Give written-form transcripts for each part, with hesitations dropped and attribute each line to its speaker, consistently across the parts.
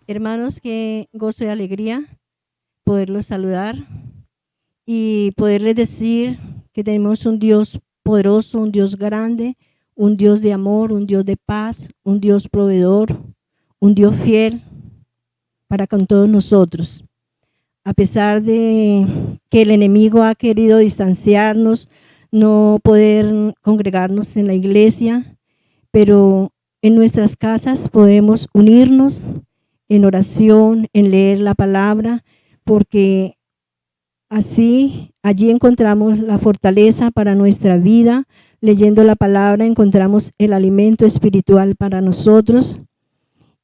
Speaker 1: Hermanos, qué gozo y alegría poderlos saludar y poderles decir que tenemos un Dios poderoso, un Dios grande, un Dios de amor, un Dios de paz, un Dios proveedor, un Dios fiel para con todos nosotros. A pesar de que el enemigo ha querido distanciarnos, no poder congregarnos en la iglesia, pero en nuestras casas podemos unirnos en oración, en leer la palabra, porque así allí encontramos la fortaleza para nuestra vida. Leyendo la palabra encontramos el alimento espiritual para nosotros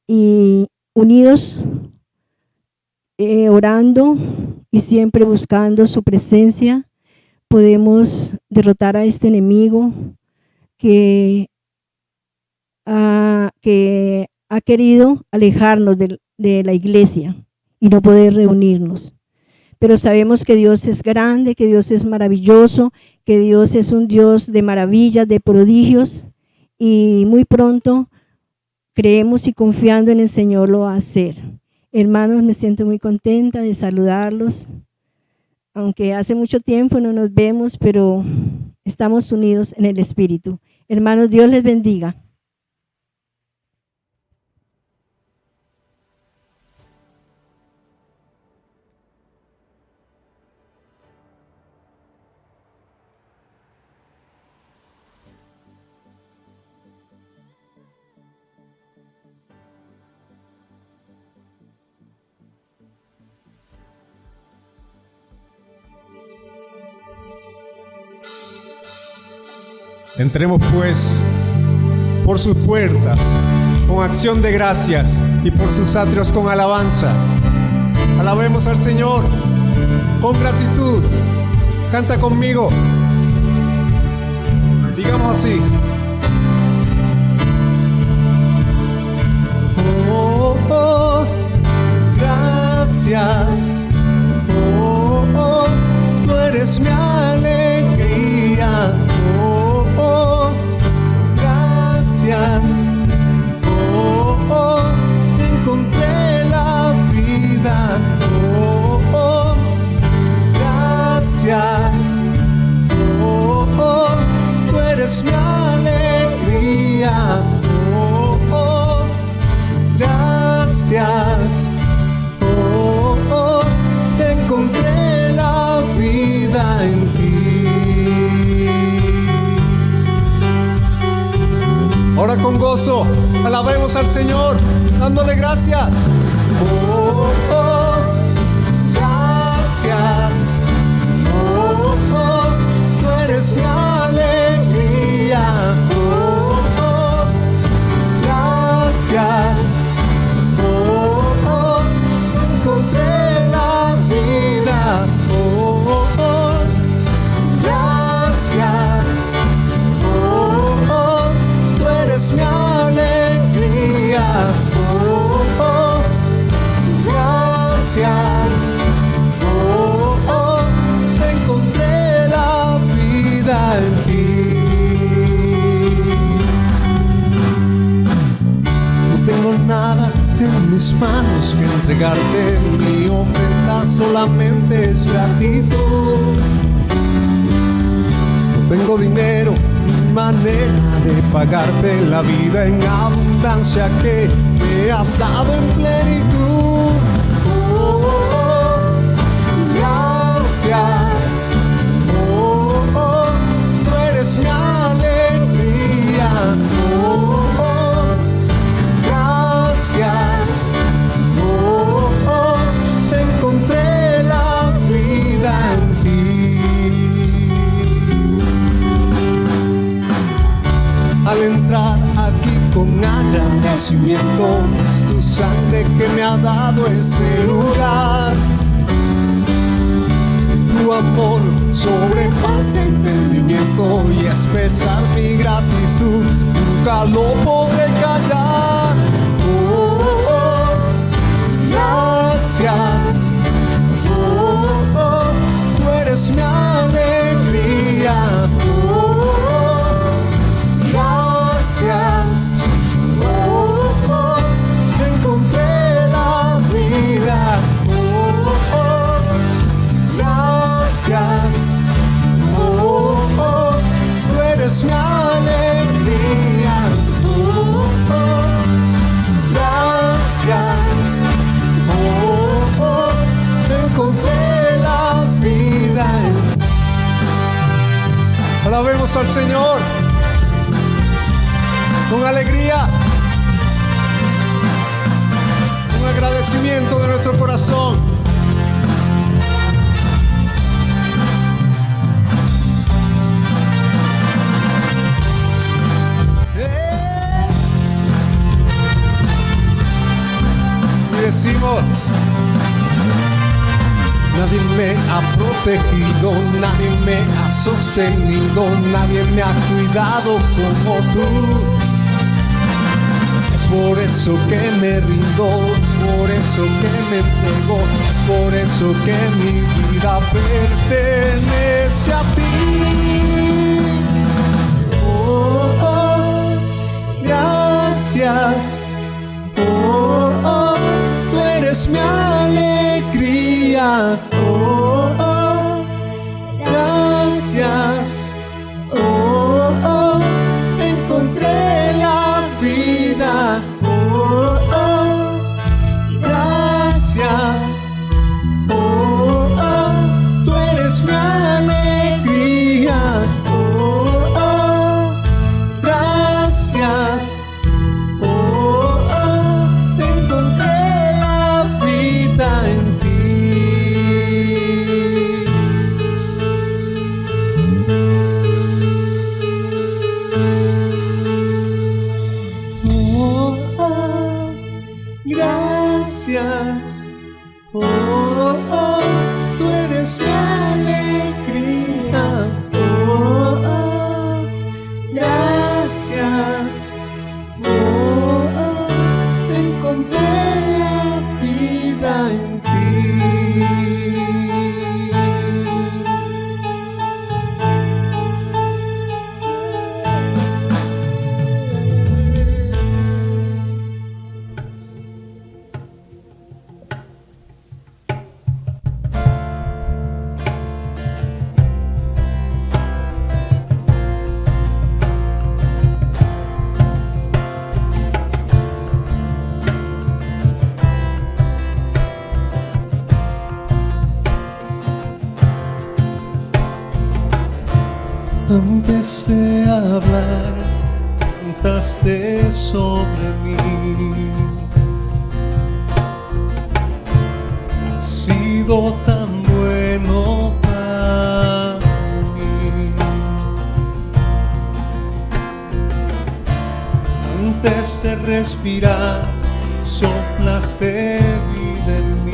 Speaker 1: y unidos, orando y siempre buscando su presencia, podemos derrotar a este enemigo que ha querido alejarnos de la iglesia y no poder reunirnos. Pero sabemos que Dios es grande, que Dios es maravilloso, que Dios es un Dios de maravillas, de prodigios, y muy pronto creemos y confiando en el Señor lo va a hacer. Hermanos, me siento muy contenta de saludarlos, aunque hace mucho tiempo no nos vemos, pero estamos unidos en el Espíritu. Hermanos, Dios les bendiga.
Speaker 2: Entremos pues por sus puertas con acción de gracias y por sus atrios con alabanza. Alabemos al Señor con gratitud. Canta conmigo. Digamos así. Oh, oh, gracias. Oh, oh, tú eres mi alegría. Oh, gracias. Oh, oh, encontré la vida. Oh, oh, gracias. Oh, oh, tú eres mi alegría. Oh, oh, gracias. Oh, oh, encontré la vida en ti. Ahora con gozo, alabemos al Señor, dándole gracias. Oh, oh, gracias. Oh, oh, tú eres mi alegría. Oh, oh, gracias. Oh, oh, encontré la vida. Oh, oh, gracias. Mi alegría, oh, oh, gracias, oh, oh, encontré la vida en ti. No tengo nada en mis manos que entregarte, mi ofrenda solamente es gratitud. No tengo dinero, manera de pagarte la vida en abundancia que me has dado en plenitud. Oh, oh, oh, gracias. Oh, oh, tú eres mi alegría. Oh, oh, gracias. Oh, oh, encontré la vida en ti. Al entrar aquí con agradecimiento, es tu sangre que me ha dado ese lugar. Tu amor sobrepasa entendimiento y expresar mi gratitud nunca lo podré callar. Oh, oh, gracias. Oh, oh, tú eres mi alegría. Gracias, oh, oh, encontré la con alegría, un agradecimiento de nuestro corazón. Y decimos: nadie me ha protegido, nadie me ha sostenido, nadie me ha cuidado como tú. Es por eso que me rindo, es por eso que me entrego, es por eso que mi vida pertenece a ti. Oh, oh, gracias. Oh, oh, tú eres mi alegría. Oh, oh, gracias. Oh, oh, encontré la vida. Oh, oh, gracias. Oh, oh, tú eres mi alegría. Oh, oh, gracias. Gracias, oh, oh, tú eres mi alegría, oh, oh, gracias, oh, oh, encontré la vida en ti. Antes de hablar, cantaste sobre mí. Has sido tan bueno para mí. Antes de respirar, soplaste vida en mí.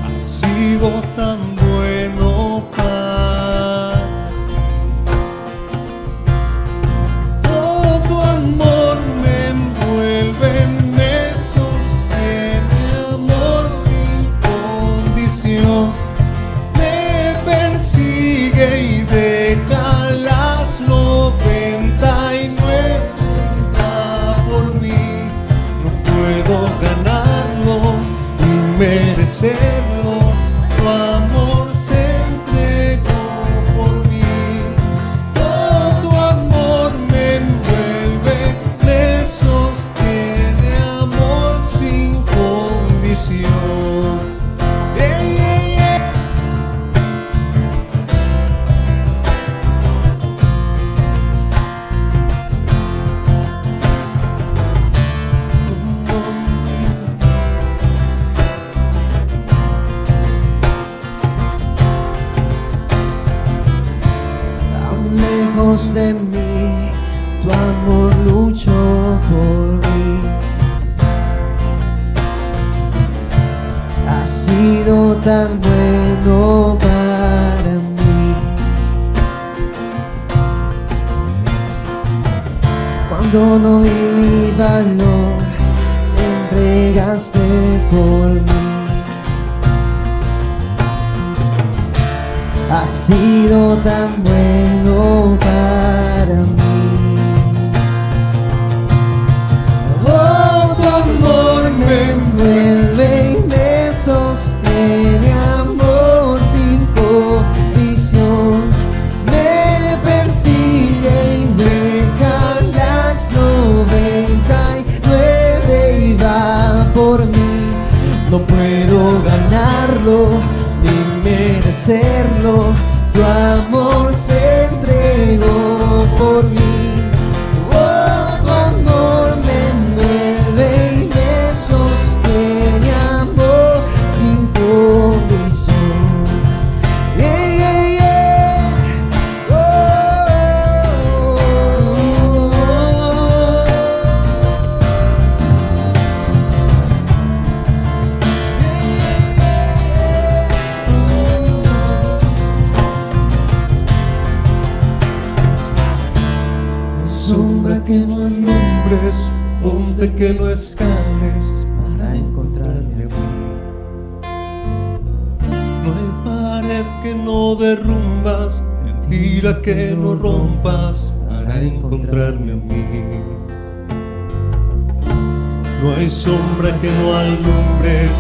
Speaker 2: Has sido tan bueno para todo tu amor me envuelve, me sostiene, amor sin condición, me persigue y deja las 99 por mí. No puedo ganarlo ni merecerlo. Tu amor se entregó por mí. Todo tu amor me envuelve, me sostiene, amor sin condición. Lejos de mí, tu amor luchó por mí. Has sido tan bueno para mí. Cuando no vi mi valor, te entregaste por mí. Has sido tan bueno para mí. Oh, tu amor me envuelve y me sostiene, amor sin condición, me persigue y deja las 99 y va por mí. No puedo ganarlo ni merecerlo, tu amor se entregó
Speaker 3: sombra que no alumbres, monte que no escales para encontrarme a mí. No hay pared que no derrumbas, mentira que no rompas para encontrarme a mí. No hay sombra que no alumbres,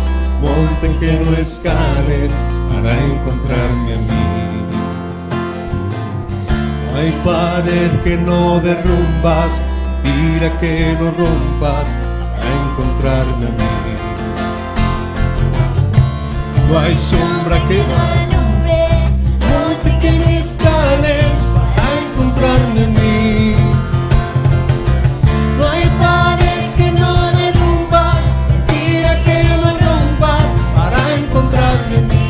Speaker 3: monte que no escales para encontrarme a mí. No hay pared que no derrumbas, mentira que no rompas para encontrarme a mí. No hay sombra que no alumbres, monte que no escales para encontrarme a mí. No hay pared que no derrumbas, mentira que no rompas para encontrarme a mí.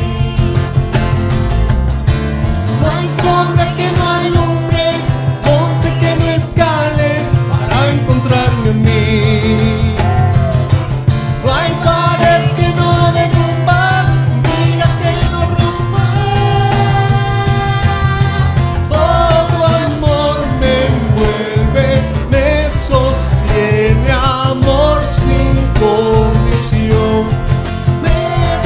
Speaker 3: No hay sombra que no alumbres, monte que no escales para encontrarme a mí. No hay pared que no derrumbas, mentira que no rompas. Oh, tu amor me envuelve, me sostiene, amor sin condición. Me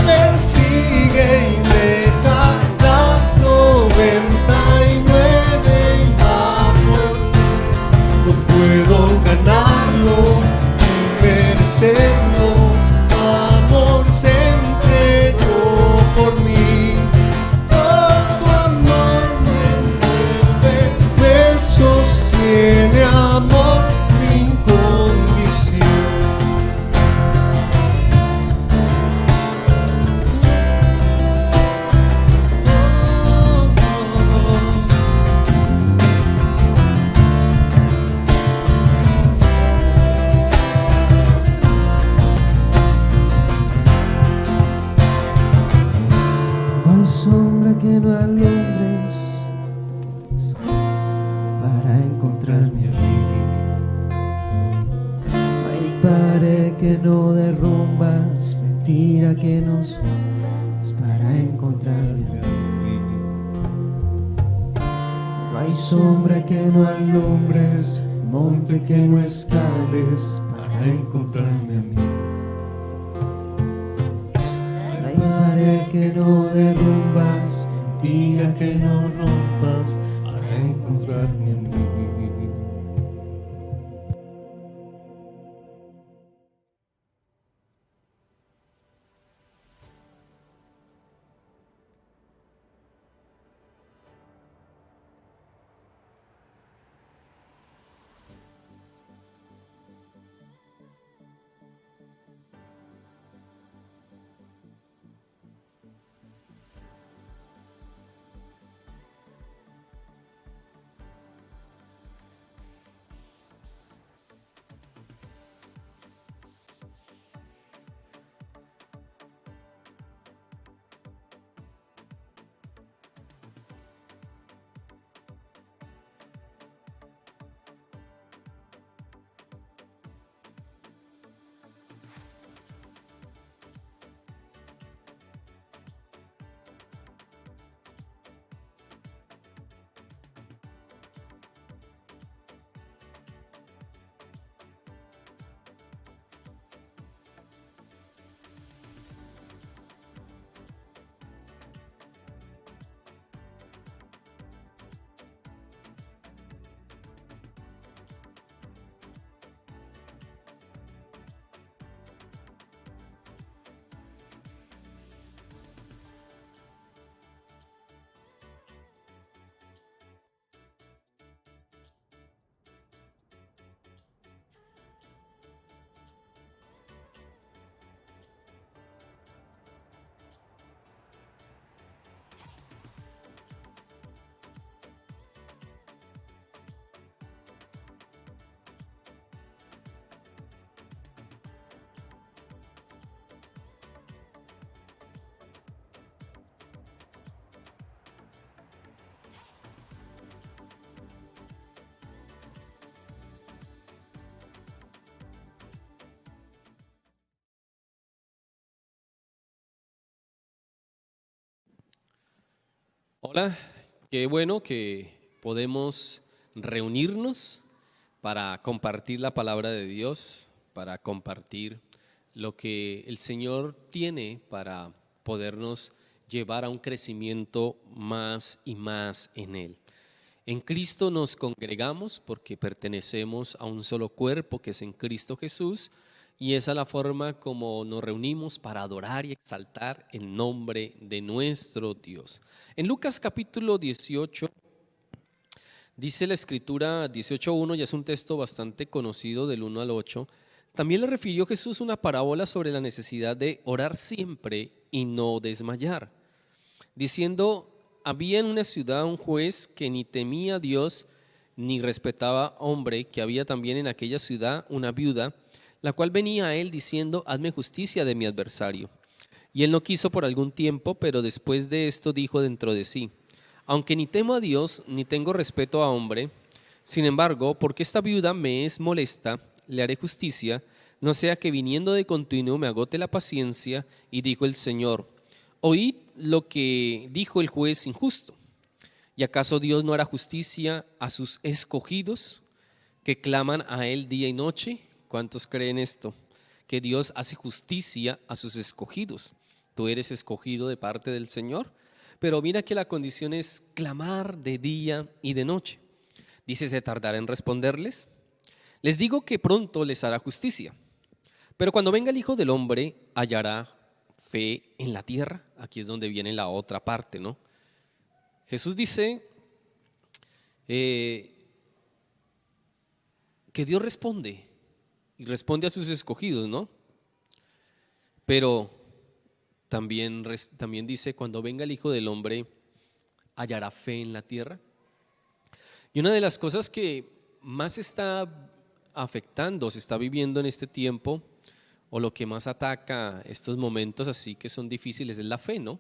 Speaker 3: persigue y me da las 99 y va por ti. No puedo ganarlo ni merecerlo. Amor se entregó por mí. Oh, tu amor me envuelve, me sostiene, amor sin condición. No hay sombra que no alumbres para encontrarme a mí. No hay pared que no derrumbas, mentira que no sombras para encontrarme a mí. No hay sombra que no alumbres, monte que no escales para encontrarme a mí. No hay pared que no derrumbas, mentira que no rompas para encontrarme a mí.
Speaker 4: Hola, qué bueno que podemos reunirnos para compartir la palabra de Dios, para compartir lo que el Señor tiene para podernos llevar a un crecimiento más y más en Él. En Cristo nos congregamos porque pertenecemos a un solo cuerpo que es en Cristo Jesús, y esa es la forma como nos reunimos para adorar y exaltar el nombre de nuestro Dios. En Lucas capítulo 18 dice la escritura 18:1, ya es un texto bastante conocido del 1 al 8. También le refirió Jesús una parábola sobre la necesidad de orar siempre y no desmayar, diciendo: había en una ciudad un juez que ni temía a Dios ni respetaba a hombre, que había también en aquella ciudad una viuda, la cual venía a él diciendo: hazme justicia de mi adversario. Y él no quiso por algún tiempo, pero después de esto dijo dentro de sí: aunque ni temo a Dios ni tengo respeto a hombre, sin embargo, porque esta viuda me es molesta, le haré justicia, no sea que viniendo de continuo me agote la paciencia. Y dijo el Señor: oíd lo que dijo el juez injusto. ¿Y acaso Dios no hará justicia a sus escogidos, que claman a Él día y noche? ¿Cuántos creen esto? Que Dios hace justicia a sus escogidos. Tú eres escogido de parte del Señor, pero mira que la condición es clamar de día y de noche. Dice: ¿se tardará en responderles? Les digo que pronto les hará justicia. Pero cuando venga el Hijo del Hombre, hallará fe en la tierra. Aquí es donde viene la otra parte, ¿no? Jesús dice que Dios responde, y responde a sus escogidos, ¿no? Pero también dice: cuando venga el Hijo del Hombre, hallará fe en la tierra. Y una de las cosas que más está afectando, se está viviendo en este tiempo, o lo que más ataca estos momentos así que son difíciles, es la fe, ¿no?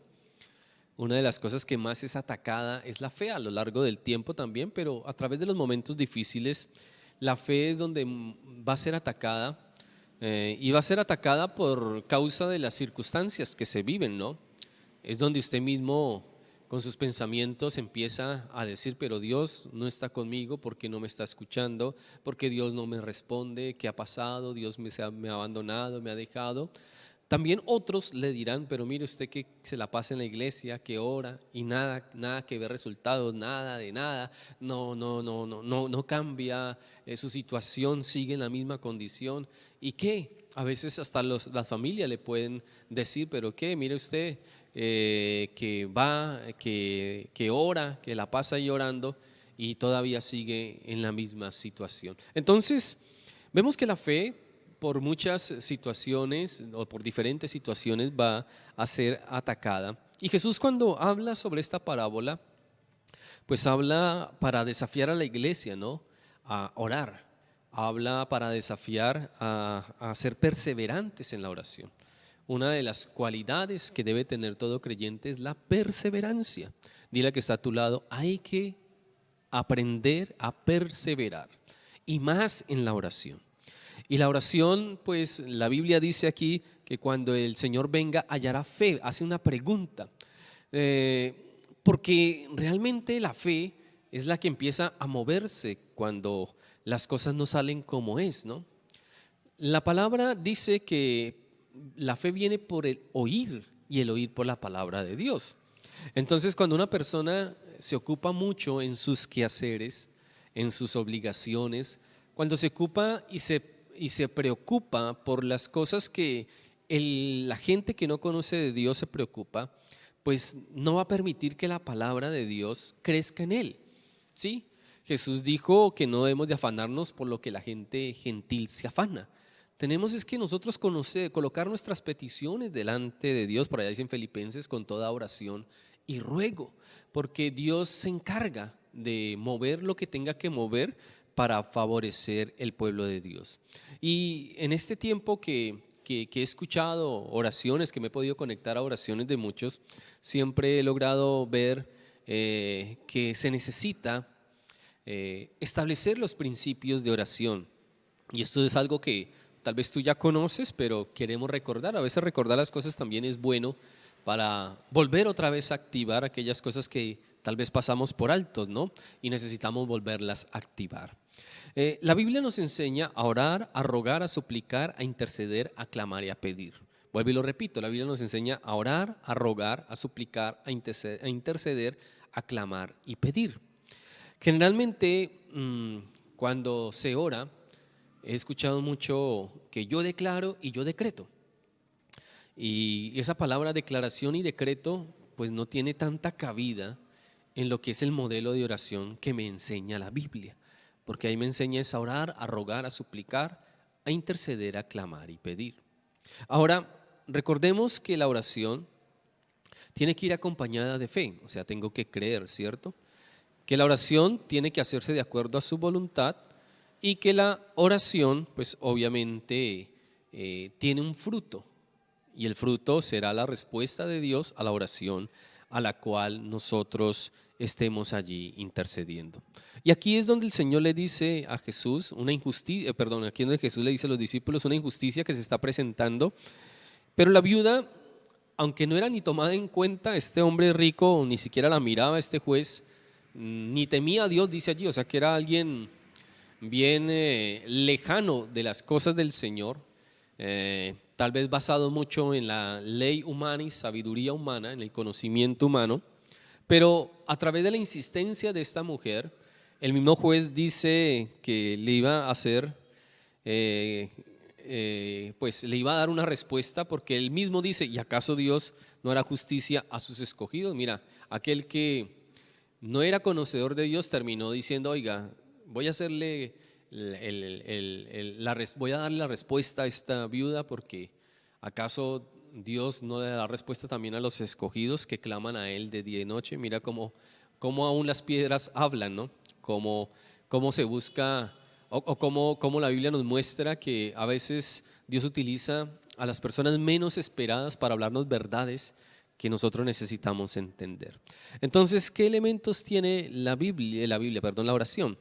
Speaker 4: Una de las cosas que más es atacada es la fe a lo largo del tiempo también, pero a través de los momentos difíciles, la fe es donde va a ser atacada, y va a ser atacada por causa de las circunstancias que se viven, ¿no? Es donde usted mismo con sus pensamientos empieza a decir: pero Dios no está conmigo, porque no me está escuchando, porque Dios no me responde, ¿qué ha pasado? Dios me ha abandonado, me ha dejado. También otros le dirán: pero mire usted que se la pasa en la iglesia, que ora y nada que ver resultados, nada de nada, no cambia, su situación sigue en la misma condición. ¿Y qué? A veces hasta las familias le pueden decir: pero qué, mire usted que va, que ora, que la pasa ahí orando y todavía sigue en la misma situación. Entonces vemos que la fe, por muchas situaciones o por diferentes situaciones, va a ser atacada. Y Jesús, cuando habla sobre esta parábola, pues habla para desafiar a la iglesia, ¿no? A orar. Habla para desafiar a ser perseverantes en la oración. Una de las cualidades que debe tener todo creyente es la perseverancia. Dile que está a tu lado: hay que aprender a perseverar, y más en la oración. Y la oración, pues la Biblia dice aquí que cuando el Señor venga hallará fe. Hace una pregunta, porque realmente la fe es la que empieza a moverse cuando las cosas no salen como es, ¿no? La palabra dice que la fe viene por el oír, y el oír por la palabra de Dios. Entonces, cuando una persona se ocupa mucho en sus quehaceres, en sus obligaciones, cuando se ocupa y se preocupa por las cosas que la gente que no conoce de Dios se preocupa, pues no va a permitir que la palabra de Dios crezca en él, ¿sí? Jesús dijo que no debemos de afanarnos por lo que la gente gentil se afana. Tenemos es que nosotros colocar nuestras peticiones delante de Dios, por allá dicen Filipenses, con toda oración y ruego, porque Dios se encarga de mover lo que tenga que mover para favorecer el pueblo de Dios. Y en este tiempo que he escuchado oraciones, que me he podido conectar a oraciones de muchos, siempre he logrado ver que se necesita establecer los principios de oración. Y esto es algo que tal vez tú ya conoces, pero queremos recordar. A veces recordar las cosas también es bueno para volver otra vez a activar aquellas cosas que tal vez pasamos por altos, ¿no? Y necesitamos volverlas a activar. La Biblia nos enseña a orar, a rogar, a suplicar, a interceder, a clamar y a pedir. Vuelvo y lo repito, la Biblia nos enseña a orar, a rogar, a suplicar, a interceder, a clamar y pedir. Generalmente, cuando se ora, he escuchado mucho que yo declaro y yo decreto. Y esa palabra declaración y decreto pues no tiene tanta cabida en lo que es el modelo de oración que me enseña la Biblia, porque ahí me enseña es a orar, a rogar, a suplicar, a interceder, a clamar y pedir. Ahora, recordemos que la oración tiene que ir acompañada de fe, o sea, tengo que creer, ¿cierto? Que la oración tiene que hacerse de acuerdo a su voluntad y que la oración pues obviamente tiene un fruto. Y el fruto será la respuesta de Dios a la oración a la cual nosotros estemos allí intercediendo. Y aquí es donde el Señor le dice a Jesús una injusticia, aquí es donde Jesús le dice a los discípulos una injusticia que se está presentando. Pero la viuda, aunque no era ni tomada en cuenta, este hombre rico ni siquiera la miraba, este juez, ni temía a Dios, dice allí, o sea que era alguien bien lejano de las cosas del Señor. Tal vez basado mucho en la ley humana y sabiduría humana, en el conocimiento humano, pero a través de la insistencia de esta mujer, el mismo juez dice que le iba a hacer, pues le iba a dar una respuesta, porque él mismo dice, ¿y acaso Dios no hará justicia a sus escogidos? Mira, aquel que no era conocedor de Dios terminó diciendo, oiga, voy a hacerle voy a darle la respuesta a esta viuda, porque ¿acaso Dios no le da respuesta también a los escogidos que claman a Él de día y noche? Mira cómo aún las piedras hablan, ¿no? Cómo se busca, o cómo la Biblia nos muestra que a veces Dios utiliza a las personas menos esperadas para hablarnos verdades que nosotros necesitamos entender. Entonces, ¿qué elementos tiene la oración?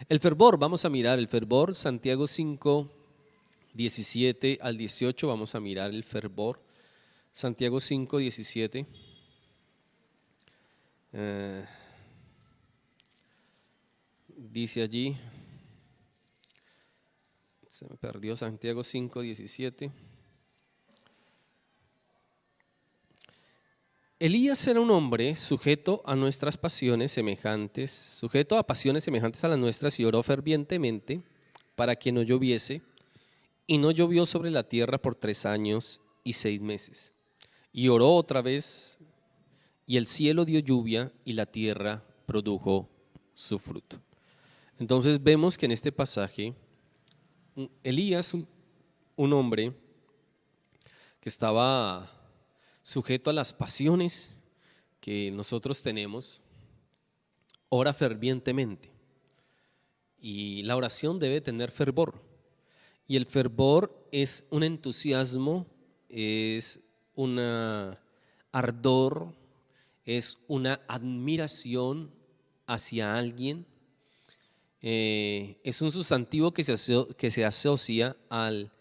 Speaker 4: El fervor, vamos a mirar el fervor, Santiago 5, 17 al 18, vamos a mirar el fervor, Santiago 5, 17. Dice allí, se me perdió, Santiago 5, 17. Elías era un hombre sujeto a pasiones semejantes a las nuestras, y oró fervientemente para que no lloviese, y no llovió sobre la tierra por 3 años y 6 meses. Y oró otra vez, y el cielo dio lluvia, y la tierra produjo su fruto. Entonces vemos que en este pasaje, Elías, un hombre que estaba sujeto a las pasiones que nosotros tenemos, ora fervientemente. Y la oración debe tener fervor. Y el fervor es un entusiasmo, es un ardor, es una admiración hacia alguien. Es un sustantivo que se asocia al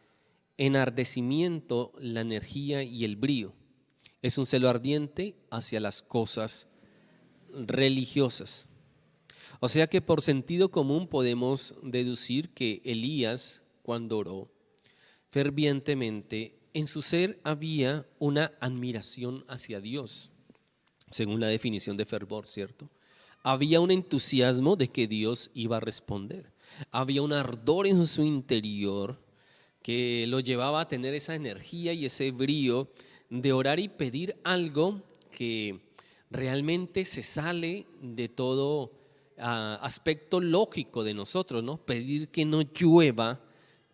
Speaker 4: enardecimiento, la energía y el brío. Es un celo ardiente hacia las cosas religiosas. O sea que por sentido común podemos deducir que Elías, cuando oró fervientemente, en su ser había una admiración hacia Dios, según la definición de fervor, ¿cierto? Había un entusiasmo de que Dios iba a responder. Había un ardor en su interior que lo llevaba a tener esa energía y ese brío de orar y pedir algo que realmente se sale de todo aspecto lógico de nosotros, ¿no? Pedir que no llueva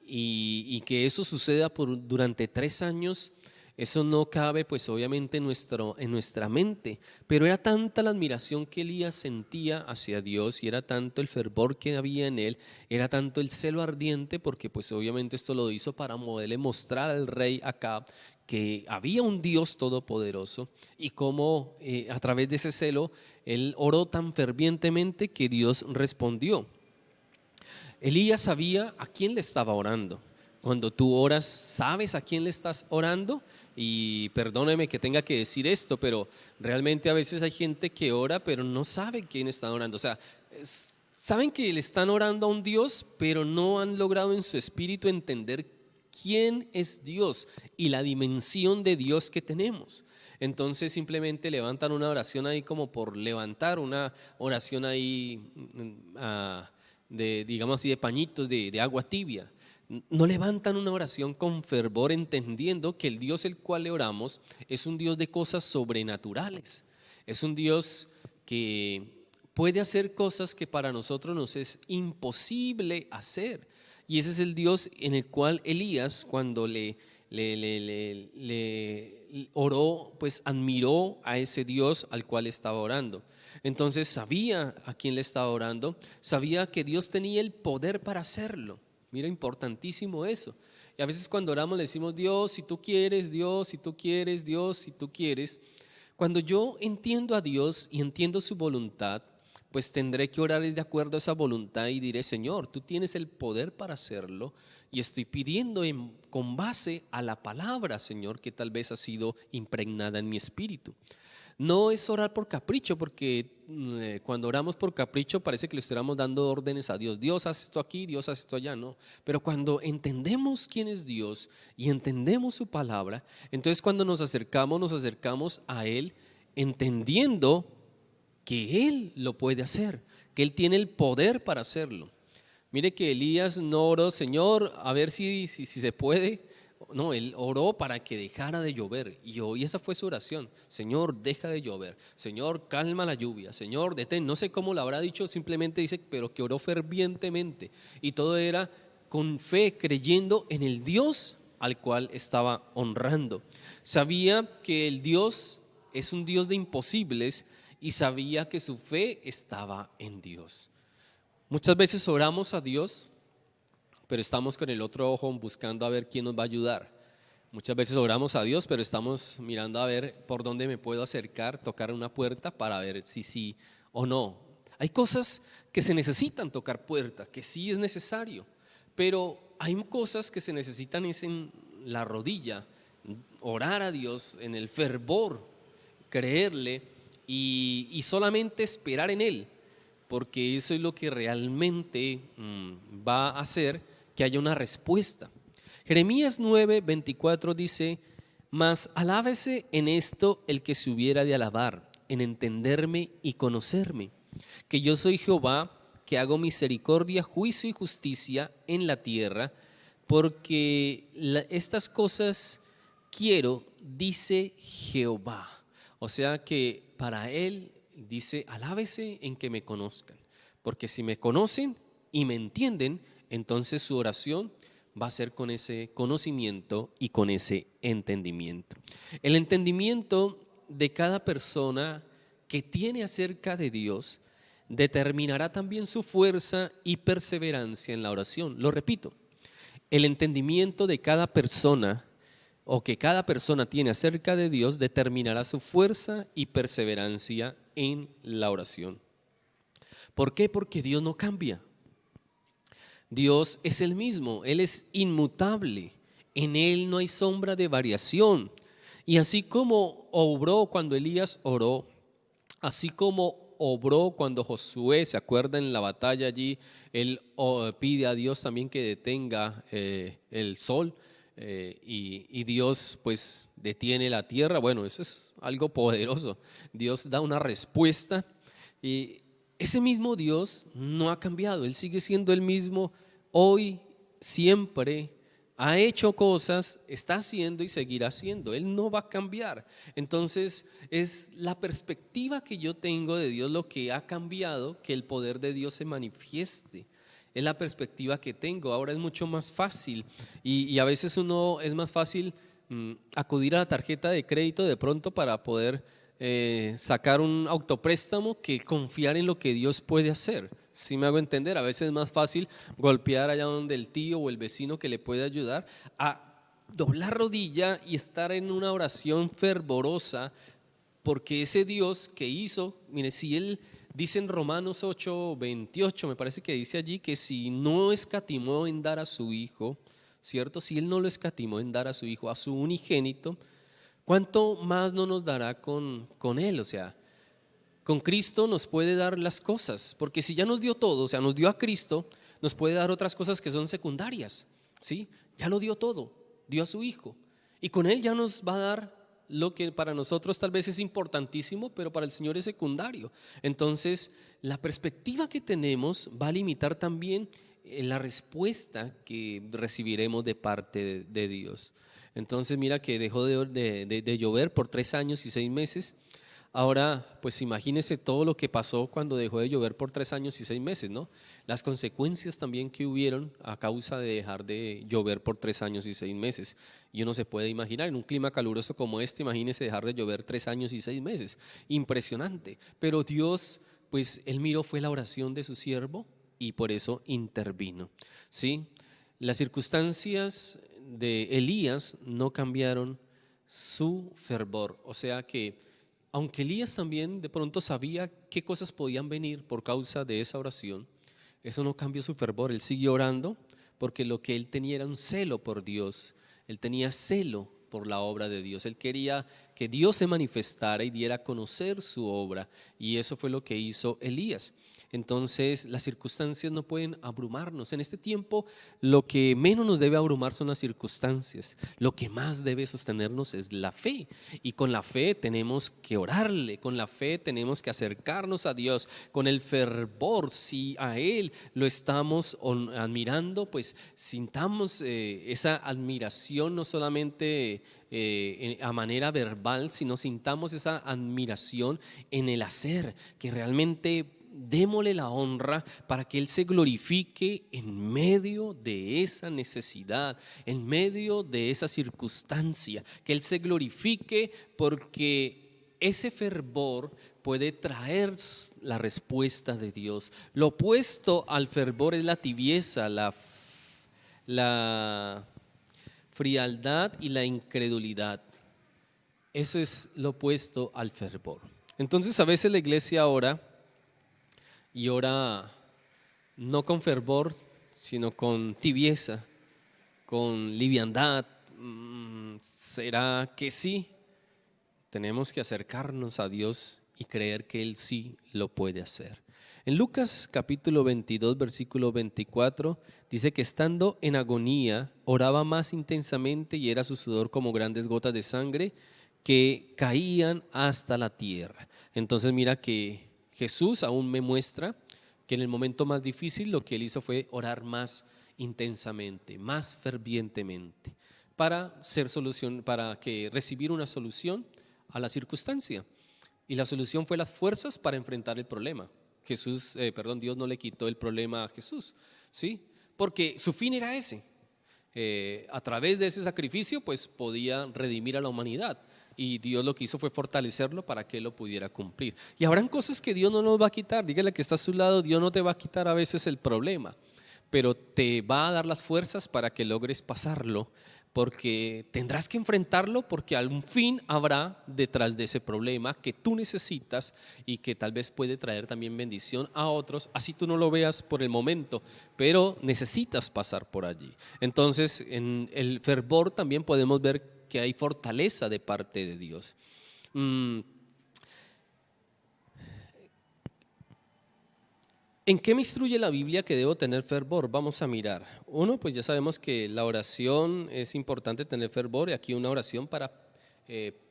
Speaker 4: y que eso suceda durante 3 años, eso no cabe pues obviamente en nuestra mente, pero era tanta la admiración que Elías sentía hacia Dios, y era tanto el fervor que había en él, era tanto el celo ardiente, porque pues obviamente esto lo hizo para poderle mostrar al rey Acab que había un Dios todopoderoso, y cómo a través de ese celo él oró tan fervientemente que Dios respondió. Elías sabía a quién le estaba orando. Cuando tú oras, ¿sabes a quién le estás orando? Y perdóneme que tenga que decir esto, pero realmente a veces hay gente que ora pero no sabe quién está orando. O sea, saben que le están orando a un Dios, pero no han logrado en su espíritu entender quién es Dios y la dimensión de Dios que tenemos. Entonces simplemente levantan una oración ahí como por levantar, una oración ahí de, digamos así, de pañitos de agua tibia. No levantan una oración con fervor, entendiendo que el Dios el cual le oramos es un Dios de cosas sobrenaturales. Es un Dios que puede hacer cosas que para nosotros nos es imposible hacer. Y ese es el Dios en el cual Elías, cuando le oró, pues admiró a ese Dios al cual estaba orando. Entonces sabía a quién le estaba orando, sabía que Dios tenía el poder para hacerlo. Mira, importantísimo eso. Y a veces cuando oramos le decimos: Dios, si tú quieres, Dios, si tú quieres, Dios, si tú quieres. Cuando yo entiendo a Dios y entiendo su voluntad, pues tendré que orar de acuerdo a esa voluntad y diré: Señor, tú tienes el poder para hacerlo, y estoy pidiendo con base a la palabra, Señor, que tal vez ha sido impregnada en mi espíritu. No es orar por capricho, porque cuando oramos por capricho parece que le estuviéramos dando órdenes a Dios. Dios, haz esto aquí, Dios, haz esto allá. No, pero cuando entendemos quién es Dios y entendemos su palabra, entonces cuando nos acercamos a Él entendiendo que Él lo puede hacer, que Él tiene el poder para hacerlo. Mire que Elías no oró: Señor, a ver si se puede. No, él oró para que dejara de llover, y esa fue su oración: Señor, deja de llover, Señor, calma la lluvia, Señor, detén. No sé cómo lo habrá dicho, simplemente dice, pero que oró fervientemente, y todo era con fe, creyendo en el Dios al cual estaba honrando. Sabía que el Dios es un Dios de imposibles, y sabía que su fe estaba en Dios. Muchas veces oramos a Dios, pero estamos con el otro ojo buscando a ver quién nos va a ayudar. Muchas veces oramos a Dios, pero estamos mirando a ver por dónde me puedo acercar, tocar una puerta para ver si sí o no. Hay cosas que se necesitan tocar puerta, que sí es necesario, pero hay cosas que se necesitan es en la rodilla, orar a Dios en el fervor, creerle y solamente esperar en Él, porque eso es lo que realmente va a hacer que haya una respuesta. Jeremías 9:24 dice: mas alábese en esto el que se hubiera de alabar, en entenderme y conocerme, que yo soy Jehová, que hago misericordia, juicio y justicia en la tierra, porque estas cosas quiero, dice Jehová. O sea que para él dice: alábese en que me conozcan, porque si me conocen y me entienden, entonces su oración va a ser con ese conocimiento y con ese entendimiento. El entendimiento de cada persona que tiene acerca de Dios determinará también su fuerza y perseverancia en la oración. Lo repito, el entendimiento de cada persona o que cada persona tiene acerca de Dios determinará su fuerza y perseverancia en la oración. ¿Por qué? Porque Dios no cambia. Dios es el mismo, Él es inmutable, en Él no hay sombra de variación. Y así como obró cuando Elías oró, así como obró cuando Josué, ¿se acuerda en la batalla allí? Él pide a Dios también que detenga el sol, y Dios pues detiene la tierra. Bueno, eso es algo poderoso. Dios da una respuesta, y ese mismo Dios no ha cambiado. Él sigue siendo el mismo hoy, siempre. Ha hecho cosas, está haciendo y seguirá haciendo. Él no va a cambiar. Entonces es la perspectiva que yo tengo de Dios lo que ha cambiado, que el poder de Dios se manifieste. Es la perspectiva que tengo. Ahora es mucho más fácil, y a veces es más fácil acudir a la tarjeta de crédito de pronto para poder sacar un autopréstamo que confiar en lo que Dios puede hacer. Si me hago entender, a veces es más fácil golpear allá donde el tío o el vecino que le puede ayudar, a doblar rodilla y estar en una oración fervorosa, porque ese Dios que hizo, mire, si Él dice en Romanos 8:28, me parece que dice allí que si no escatimó en dar a su Hijo, ¿cierto? Si Él no lo escatimó en dar a su Hijo, a su unigénito, ¿cuánto más no nos dará con Él? O sea, Con Cristo nos puede dar las cosas, porque si ya nos dio todo, o sea, nos dio a Cristo, nos puede dar otras cosas que son secundarias, ¿sí? Ya lo dio todo, dio a su Hijo, y con Él ya nos va a dar lo que para nosotros tal vez es importantísimo, pero para el Señor es secundario. Entonces, la perspectiva que tenemos va a limitar también la respuesta que recibiremos de parte de Dios. Entonces, mira que dejó de llover por 3 años y 6 meses. Ahora, pues imagínese todo lo que pasó cuando dejó de llover por 3 años y 6 meses, ¿no? Las consecuencias también que hubieron a causa de dejar de llover por 3 años y 6 meses. Y uno se puede imaginar, en un clima caluroso como este, imagínese dejar de llover 3 años y 6 meses. Impresionante. Pero Dios, pues Él miró, fue la oración de su siervo y por eso intervino, ¿sí? Las circunstancias de Elías no cambiaron su fervor, o sea que aunque Elías también de pronto sabía qué cosas podían venir por causa de esa oración, eso no cambió su fervor. Él siguió orando porque lo que él tenía era un celo por Dios. Él tenía celo por la obra de Dios. Él quería que Dios se manifestara y diera a conocer su obra, y eso fue lo que hizo Elías. Entonces, las circunstancias no pueden abrumarnos. En este tiempo, lo que menos nos debe abrumar son las circunstancias. Lo que más debe sostenernos es la fe. Y con la fe tenemos que orarle, con la fe tenemos que acercarnos a Dios, con el fervor. Si a Él lo estamos admirando, pues sintamos esa admiración no solamente a manera verbal, sino sintamos esa admiración en el hacer, que realmente démosle la honra para que Él se glorifique en medio de esa necesidad, en medio de esa circunstancia, que Él se glorifique, porque ese fervor puede traer la respuesta de Dios. Lo opuesto al fervor es la tibieza, la frialdad y la incredulidad. Eso es lo opuesto al fervor. Entonces a veces la iglesia ora, y ora no con fervor, sino con tibieza, con liviandad. ¿Será que sí? Tenemos que acercarnos a Dios y creer que Él sí lo puede hacer. En Lucas capítulo 22, versículo 24, dice que estando en agonía, oraba más intensamente y era su sudor como grandes gotas de sangre que caían hasta la tierra. Entonces mira que Jesús aún me muestra que en el momento más difícil lo que Él hizo fue orar más intensamente, más fervientemente, para recibir una solución a la circunstancia. Y la solución fue las fuerzas para enfrentar el problema. Dios no le quitó el problema a Jesús, ¿sí? Porque su fin era ese. A través de ese sacrificio, pues podía redimir a la humanidad. Y Dios lo que hizo fue fortalecerlo para que Él lo pudiera cumplir. Y habrán cosas que Dios no nos va a quitar. Dígale que está a su lado, Dios no te va a quitar a veces el problema, pero te va a dar las fuerzas para que logres pasarlo, porque tendrás que enfrentarlo, porque algún fin habrá detrás de ese problema que tú necesitas y que tal vez puede traer también bendición a otros, así tú no lo veas por el momento, pero necesitas pasar por allí. Entonces, en el fervor también podemos ver que hay fortaleza de parte de Dios. ¿En qué me instruye la Biblia que debo tener fervor? Vamos a mirar. Uno, pues ya sabemos que la oración es importante tener fervor, y aquí una oración para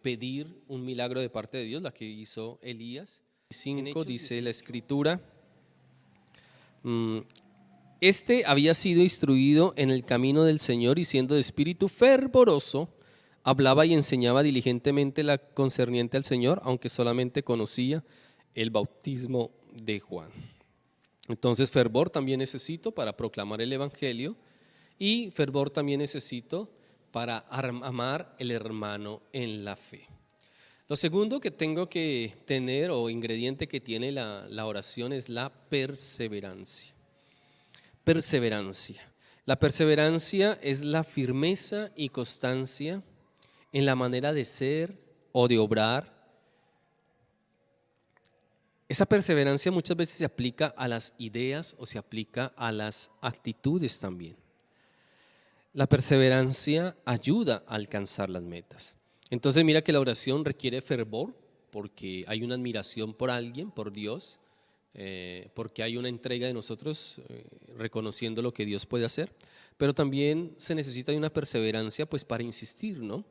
Speaker 4: pedir un milagro de parte de Dios, la que hizo Elías. 5 dice la Escritura: este había sido instruido en el camino del Señor y siendo de espíritu fervoroso, hablaba y enseñaba diligentemente la concerniente al Señor, aunque solamente conocía el bautismo de Juan. Entonces, fervor también necesito para proclamar el Evangelio, y fervor también necesito para amar el hermano en la fe. Lo segundo que tengo que tener, o ingrediente que tiene la oración, es la perseverancia. Perseverancia. La perseverancia es la firmeza y constancia en la manera de ser o de obrar. Esa perseverancia muchas veces se aplica a las ideas o se aplica a las actitudes también. La perseverancia ayuda a alcanzar las metas. Entonces mira que la oración requiere fervor, porque hay una admiración por alguien, por Dios, porque hay una entrega de nosotros reconociendo lo que Dios puede hacer, pero también se necesita de una perseverancia pues para insistir, ¿no?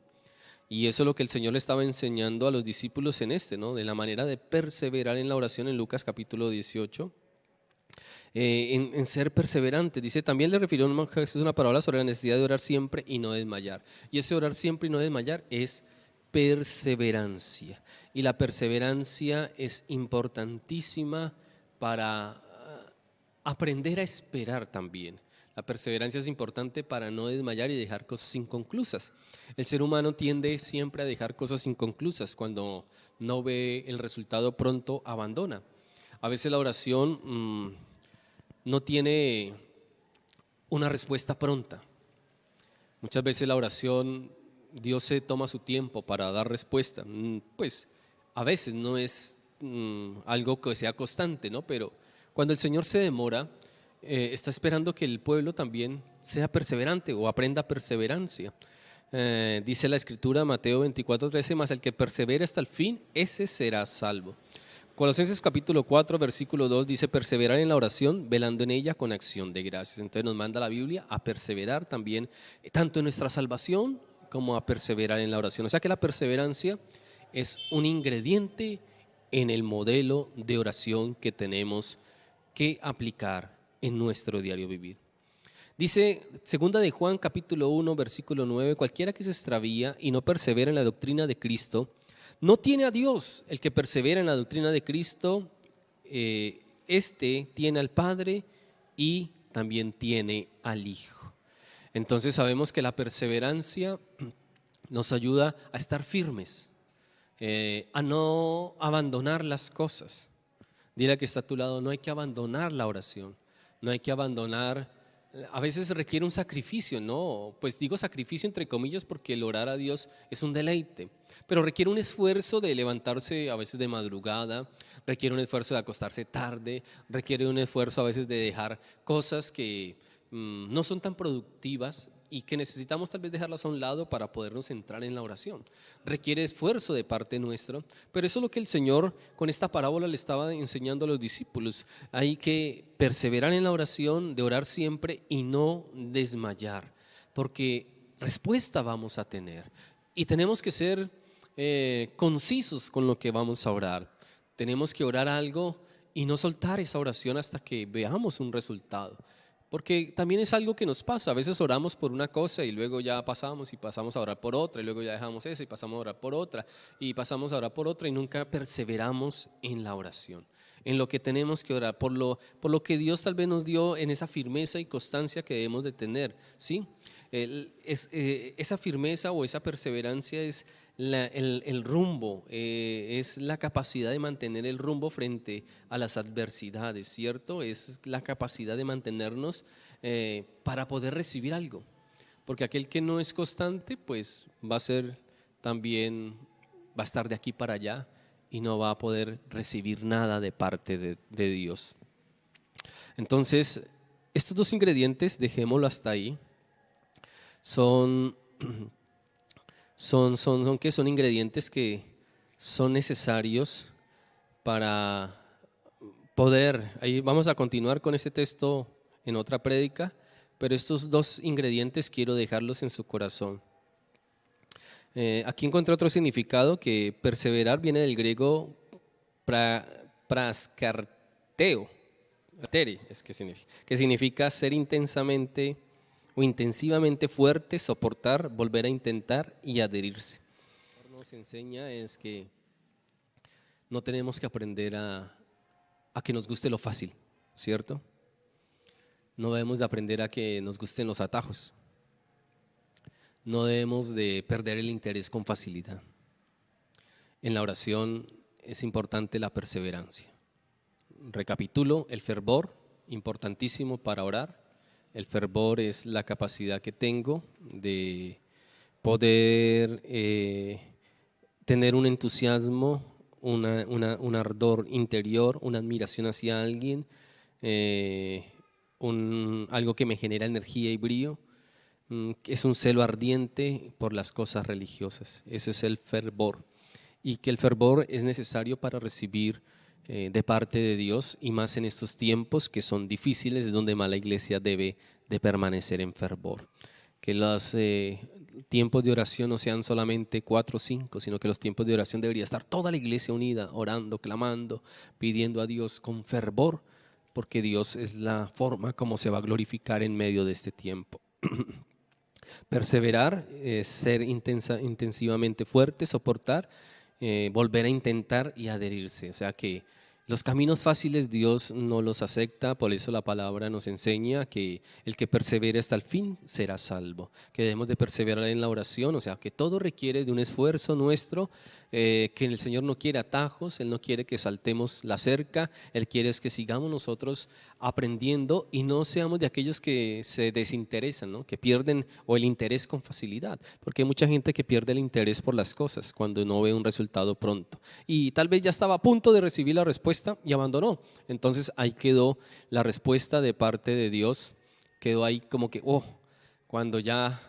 Speaker 4: Y eso es lo que el Señor le estaba enseñando a los discípulos en ¿no? De la manera de perseverar en la oración en Lucas capítulo 18. En ser perseverante. Dice, también le refirió Jesús una parábola sobre la necesidad de orar siempre y no desmayar. Y ese orar siempre y no desmayar es perseverancia. Y la perseverancia es importantísima para aprender a esperar también. La perseverancia es importante para no desmayar y dejar cosas inconclusas. El ser humano tiende siempre a dejar cosas inconclusas. Cuando no ve el resultado pronto, abandona. A veces la oración no tiene una respuesta pronta. Muchas veces la oración, Dios se toma su tiempo para dar respuesta. Pues a veces no es algo que sea constante, ¿no? Pero cuando el Señor se demora, está esperando que el pueblo también sea perseverante o aprenda perseverancia. Dice la Escritura, Mateo 24:13, mas el que persevera hasta el fin, ese será salvo. Colosenses capítulo 4, versículo 2 dice, perseverar en la oración, velando en ella con acción de gracias. Entonces nos manda la Biblia a perseverar también, tanto en nuestra salvación como a perseverar en la oración. O sea que la perseverancia es un ingrediente en el modelo de oración que tenemos que aplicar en nuestro diario vivir. Dice segunda de Juan capítulo 1 versículo 9, cualquiera que se extravía y no persevera en la doctrina de Cristo, no tiene a Dios. El que persevera en la doctrina de Cristo, tiene al Padre y también tiene al Hijo. Entonces sabemos que la perseverancia nos ayuda a estar firmes, a no abandonar las cosas. Dile al que está a tu lado, no hay que abandonar la oración, no hay que abandonar. A veces requiere un sacrificio, ¿no? Pues digo sacrificio entre comillas porque el orar a Dios es un deleite, pero requiere un esfuerzo de levantarse a veces de madrugada, requiere un esfuerzo de acostarse tarde, requiere un esfuerzo a veces de dejar cosas que no son tan productivas y que necesitamos tal vez dejarlas a un lado para podernos entrar en la oración. Requiere esfuerzo de parte nuestra, pero eso es lo que el Señor con esta parábola le estaba enseñando a los discípulos. Hay que perseverar en la oración, de orar siempre y no desmayar, porque respuesta vamos a tener y tenemos que ser concisos con lo que vamos a orar. Tenemos que orar algo y no soltar esa oración hasta que veamos un resultado. Porque también es algo que nos pasa, a veces oramos por una cosa y luego ya pasamos y pasamos a orar por otra y luego ya dejamos eso y pasamos a orar por otra y pasamos a orar por otra y nunca perseveramos en la oración, en lo que tenemos que orar, por lo que Dios tal vez nos dio en esa firmeza y constancia que debemos de tener, ¿sí? Esa firmeza o esa perseverancia es el rumbo, es la capacidad de mantener el rumbo frente a las adversidades, ¿cierto? Es la capacidad de mantenernos para poder recibir algo, porque aquel que no es constante pues va a estar de aquí para allá y no va a poder recibir nada de parte de Dios. Entonces, estos dos ingredientes, dejémoslo hasta ahí, son ingredientes que son necesarios para poder, ahí vamos a continuar con ese texto en otra prédica, pero estos dos ingredientes quiero dejarlos en su corazón. Aquí encontré otro significado, que perseverar viene del griego praskarteo, que significa ser intensamente o intensivamente fuerte, soportar, volver a intentar y adherirse. Lo que nos enseña es que no tenemos que aprender a que nos guste lo fácil, ¿cierto? No debemos de aprender a que nos gusten los atajos. No debemos de perder el interés con facilidad. En la oración es importante la perseverancia. Recapitulo, el fervor, importantísimo para orar. El fervor es la capacidad que tengo de poder tener un entusiasmo, un ardor interior, una admiración hacia alguien, algo que me genera energía y brío. Es un celo ardiente por las cosas religiosas. Ese es el fervor. y que el fervor es necesario para recibir de parte de Dios, y más en estos tiempos que son difíciles, es donde más la iglesia debe de permanecer en fervor. Que los tiempos de oración no sean solamente 4 o 5, sino que los tiempos de oración debería estar toda la iglesia unida, orando, clamando, pidiendo a Dios con fervor, porque Dios es la forma como se va a glorificar en medio de este tiempo. Perseverar, ser intensivamente fuerte, soportar, volver a intentar y adherirse. O sea que los caminos fáciles Dios no los acepta, por eso la palabra nos enseña que el que persevere hasta el fin será salvo. Que debemos de perseverar en la oración, o sea que todo requiere de un esfuerzo nuestro, que el Señor no quiere atajos, Él no quiere que saltemos la cerca, Él quiere es que sigamos nosotros aprendiendo y no seamos de aquellos que se desinteresan, ¿no? Que pierden o el interés con facilidad, porque hay mucha gente que pierde el interés por las cosas cuando no ve un resultado pronto y tal vez ya estaba a punto de recibir la respuesta y abandonó. Entonces ahí quedó la respuesta de parte de Dios, quedó ahí como que cuando ya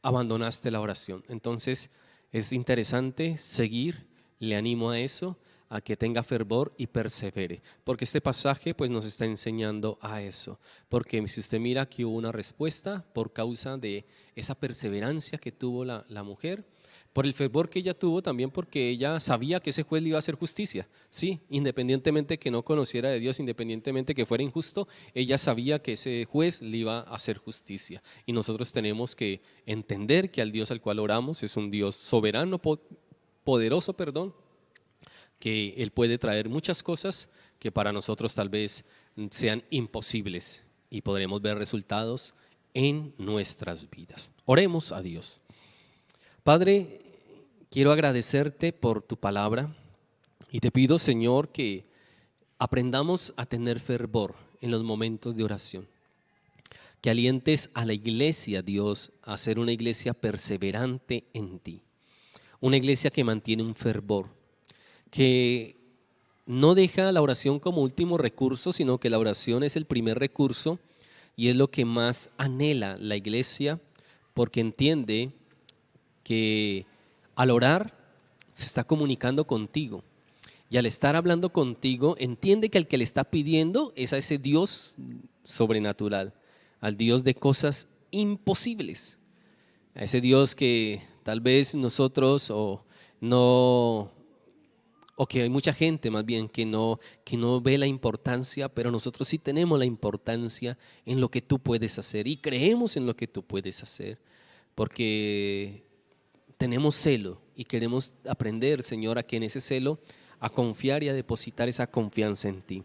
Speaker 4: abandonaste la oración. Entonces es interesante seguir, le animo a eso, a que tenga fervor y persevere, porque este pasaje pues nos está enseñando a eso, porque si usted mira que hubo una respuesta por causa de esa perseverancia que tuvo la mujer, por el fervor que ella tuvo, también porque ella sabía que ese juez le iba a hacer justicia, sí, independientemente que no conociera de Dios, independientemente que fuera injusto, ella sabía que ese juez le iba a hacer justicia, y nosotros tenemos que entender que al Dios al cual oramos es un Dios soberano, poderoso, que Él puede traer muchas cosas que para nosotros tal vez sean imposibles y podremos ver resultados en nuestras vidas. Oremos a Dios. Padre, quiero agradecerte por tu palabra y te pido, Señor, que aprendamos a tener fervor en los momentos de oración. Que alientes a la iglesia, Dios, a ser una iglesia perseverante en ti. Una iglesia que mantiene un fervor, que no deja la oración como último recurso, sino que la oración es el primer recurso y es lo que más anhela la iglesia, porque entiende que al orar se está comunicando contigo y al estar hablando contigo entiende que al que le está pidiendo es a ese Dios sobrenatural, al Dios de cosas imposibles, a ese Dios que tal vez nosotros o que hay mucha gente más bien que no ve la importancia, pero nosotros sí tenemos la importancia en lo que tú puedes hacer y creemos en lo que tú puedes hacer, porque tenemos celo y queremos aprender, Señor, a que en ese celo a confiar y a depositar esa confianza en ti.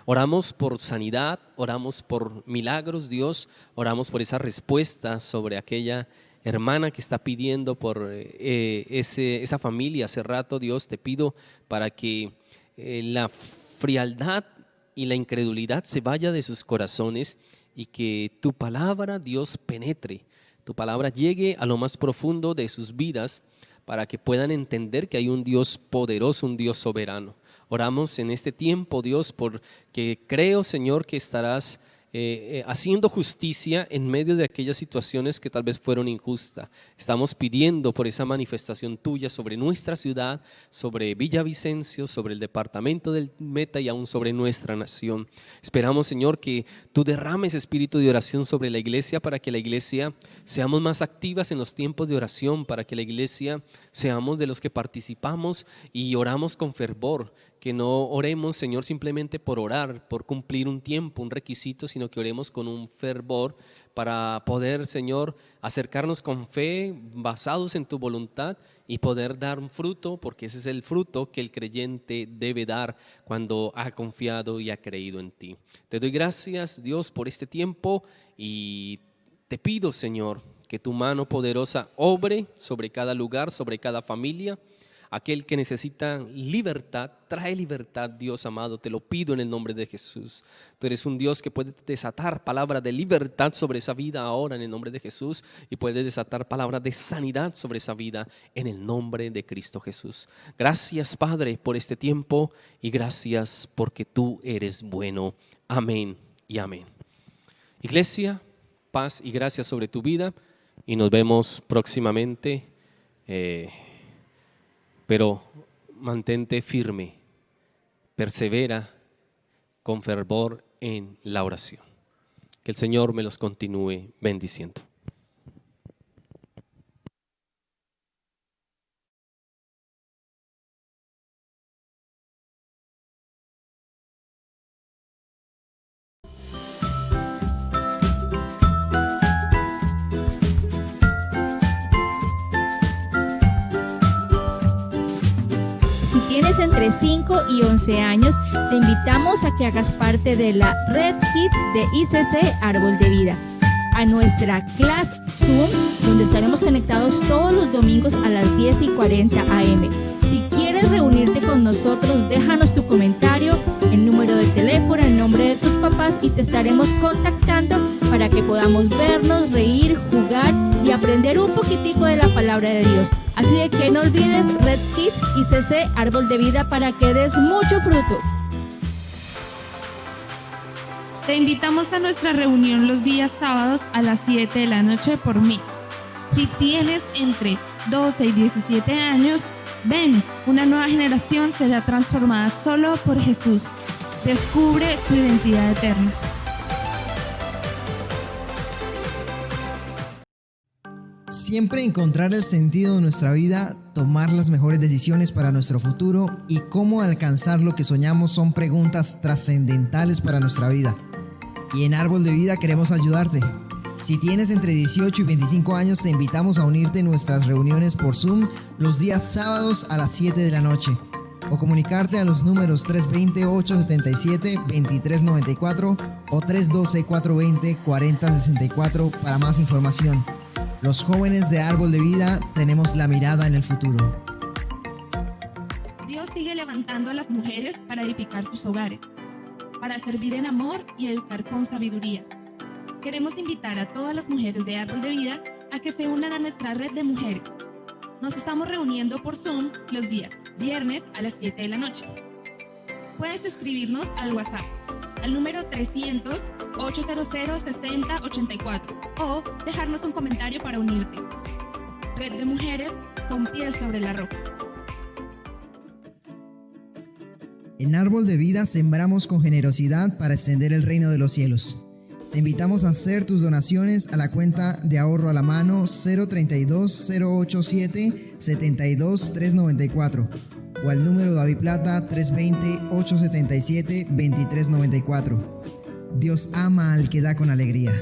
Speaker 4: Oramos por sanidad, oramos por milagros, Dios, oramos por esa respuesta sobre aquella hermana que está pidiendo por esa familia hace rato. Dios, te pido para que la frialdad y la incredulidad se vaya de sus corazones y que tu palabra, Dios, penetre, tu palabra llegue a lo más profundo de sus vidas para que puedan entender que hay un Dios poderoso, un Dios soberano. Oramos en este tiempo, Dios, porque creo, Señor, que estarás haciendo justicia en medio de aquellas situaciones que tal vez fueron injustas. Estamos pidiendo por esa manifestación tuya sobre nuestra ciudad, sobre Villavicencio, sobre el departamento del Meta y aún sobre nuestra nación. Esperamos, Señor, que tú derrames espíritu de oración sobre la iglesia para que la iglesia seamos más activas en los tiempos de oración, para que la iglesia seamos de los que participamos y oramos con fervor. Que no oremos, Señor, simplemente por orar, por cumplir un tiempo, un requisito, sino que oremos con un fervor para poder, Señor, acercarnos con fe, basados en tu voluntad y poder dar un fruto, porque ese es el fruto que el creyente debe dar cuando ha confiado y ha creído en ti. Te doy gracias, Dios, por este tiempo y te pido, Señor, que tu mano poderosa obre sobre cada lugar, sobre cada familia. Aquel que necesita libertad, trae libertad, Dios amado, te lo pido en el nombre de Jesús. Tú eres un Dios que puede desatar palabra de libertad sobre esa vida ahora en el nombre de Jesús y puede desatar palabra de sanidad sobre esa vida en el nombre de Cristo Jesús. Gracias, Padre, por este tiempo y gracias porque tú eres bueno. Amén y amén. Iglesia, paz y gracia sobre tu vida y nos vemos próximamente pero mantente firme, persevera con fervor en la oración. Que el Señor me los continúe bendiciendo.
Speaker 5: Si tienes entre 5 y 11 años, te invitamos a que hagas parte de la Red Kids de ICC Árbol de Vida, a nuestra clase Zoom, donde estaremos conectados todos los domingos a las 10:40 a.m. Si quieres reunirte con nosotros, déjanos tu comentario, el número de teléfono, el nombre de tus papás y te estaremos contactando para que podamos vernos, reír, jugar y aprender un poquitico de la palabra de Dios. Así de que no olvides Red Kids ICC Árbol de Vida para que des mucho fruto.
Speaker 6: Te invitamos a nuestra reunión los días sábados a las 7 de la noche por Meet. Si tienes entre 12 y 17 años, ven, una nueva generación será transformada solo por Jesús. Descubre tu identidad eterna.
Speaker 7: Siempre encontrar el sentido de nuestra vida, tomar las mejores decisiones para nuestro futuro y cómo alcanzar lo que soñamos son preguntas trascendentales para nuestra vida. Y en Árbol de Vida queremos ayudarte. Si tienes entre 18 y 25 años, te invitamos a unirte en nuestras reuniones por Zoom los días sábados a las 7 de la noche. O comunicarte a los números 320-877-2394 o 312-420-4064 para más información. Los jóvenes de Árbol de Vida tenemos la mirada en el futuro.
Speaker 6: Dios sigue levantando a las mujeres para edificar sus hogares, para servir en amor y educar con sabiduría. Queremos invitar a todas las mujeres de Árbol de Vida a que se unan a nuestra red de mujeres. Nos estamos reuniendo por Zoom los días viernes a las 7 de la noche. Puedes escribirnos al WhatsApp al número 300-800-6084 o dejarnos un comentario para unirte. Red de mujeres con pies sobre la roca.
Speaker 7: En Árbol de Vida sembramos con generosidad para extender el reino de los cielos. Te invitamos a hacer tus donaciones a la cuenta de ahorro a la mano 032-087-72-394 o al número DaviPlata 320-877-2394. Dios ama al que da con alegría.